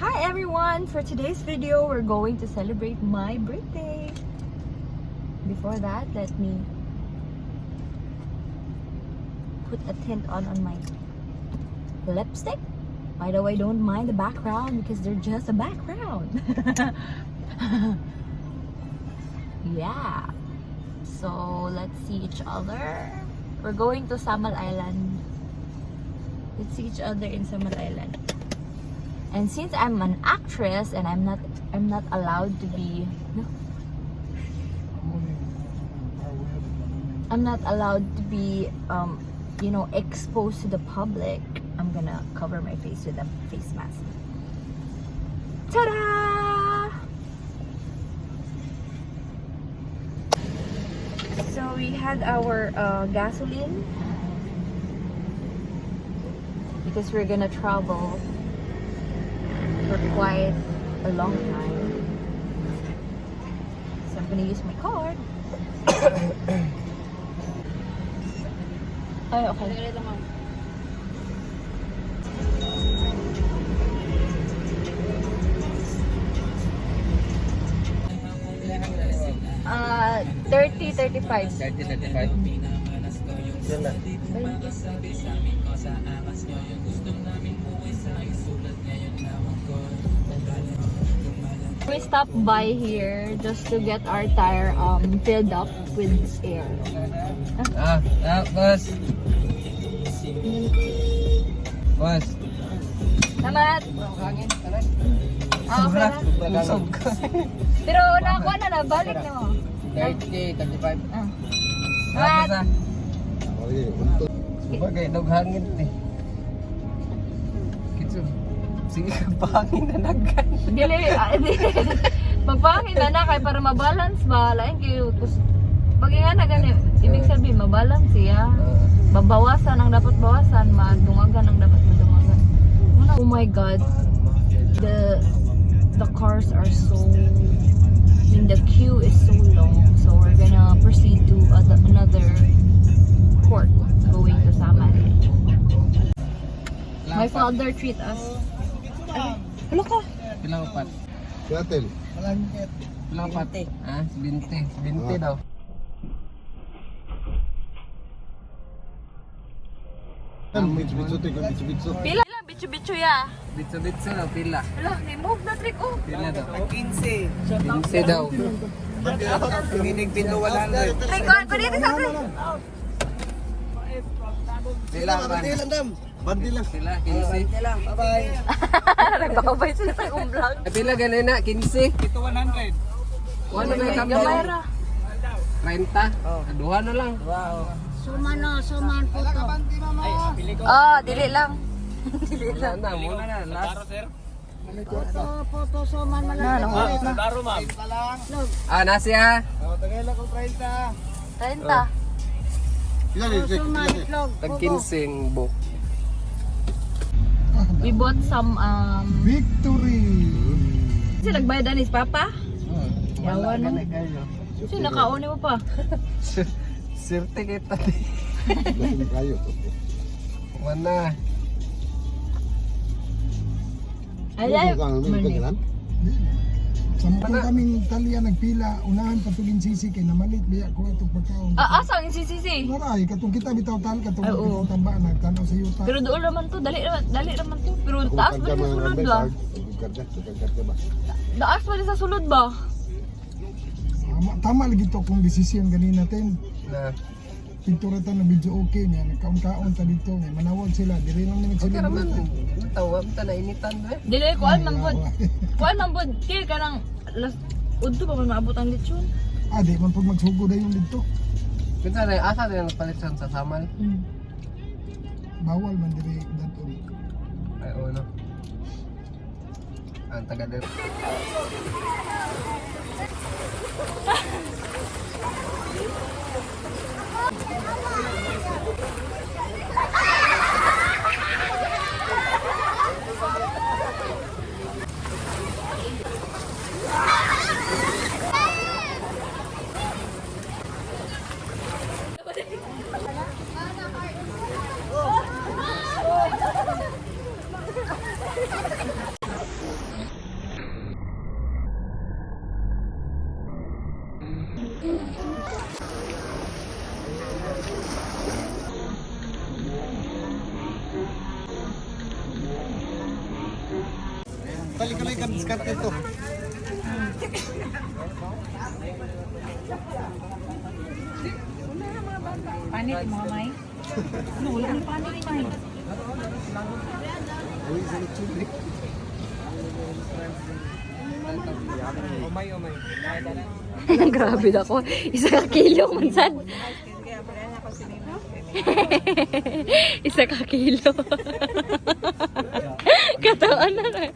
Hi everyone! For today's video, we're going to celebrate my birthday. Before that, let me put a tint on my lipstick. By the way, don't mind the background because they're just a background. Yeah. So, let's see each other. We're going to Samal Island. Let's see each other in Samal Island. And since I'm an actress and I'm not allowed to be you know, exposed to the public, I'm gonna cover my face with a face mask. Ta-da! So we had our gasoline because we're gonna travel for quite a long time. So I'm gonna use my card. Ay, okay. Uh, 30-35. 30-35. Yun na. We stopped by here just to get our tire filled up with air. Boss. Boss. Salamat! Hangin, kanan. Okay na. Busog ka. Pero nakuha na, balik na mo. 30, 35. Salamat! Bagay, naghangin eh. Kitso. Sige ka pangin na naggan. Dili. Magpangin na kay para mabalance ba. Lain kayo. Pag nga na gani, ibig sabihin mabalance siya. Babawasan ang dapat bawasan, madungagan ang dapat madungagan. Oh my god. The cars are so, I mean the queue is so long. So we're gonna proceed to another port going to Samal. My father treat us. Hello ka. Pilang upat? Seattle. Pilang upat? Ha? 20. 20 daw. Bitso. Pila lang, bitso-bitso ya. Bitso-bitso daw, pila. Hala, ni-move na trick oh. Pila daw. 15. 15 daw. Minig pino 100. Ay, God, pa dito sa atin. Pila ba? Bandi lang. Pila, 15. Bye-bye. Nagbabay sila sa akong vlog. Pila ganun na, 15. Ito 100. Ano ba yung kamay? Gamay ra. 30? Duha na lang. Wow. Suman po to. Oh, dili lang. Dili Wala lang. na, muna na. Last. Photo suman man Na, lang. nakulit na. Nasiya. Tagay lang kung 30. 30. Ilan Suman itlog. Tag-15 book. We bought some Victory. kasi nagbayad anis papa. Yawan mo. kayo. Kasi nakauni mo pa. Sirte kita. Lasing kayo. Mana. Ay, Ganyan? Sampung kaming talya nagpila, unahan patugin sisi kay namalit biya ko atong pagkaon. asa ang sisi. Maray katong kita bitaw tal katong Ay, oo. tamba nagtanaw sa yuta. Pero doon naman to, dali naman to. Pero taas ba sa sulod ba? Taas ba sa sulod ba? Tama lagi to kung desisyon ganin natin. Na. Pintura ta na video okay niya, nagkaon-kaon ta dito, niya manawag sila, diri lang naman Okay sila. naman. Tawag ta na initan ba? Dili, kuan man pod. Kuan man pod. Kaya kanang udto pa man maabot ang lechon. Di man pag magsugo dayon dito. Minsan na asa din ang palitsan sa Samal. Bawal man diri daton. Ay, oo no. Ang taga din. Dali ka lang yung diskarte ito. Panit yung mga may. Ano, wala na panit may. Umay. Grabe na ko. Isa ka kilo man sad. Isa ka kilo. Katawan na.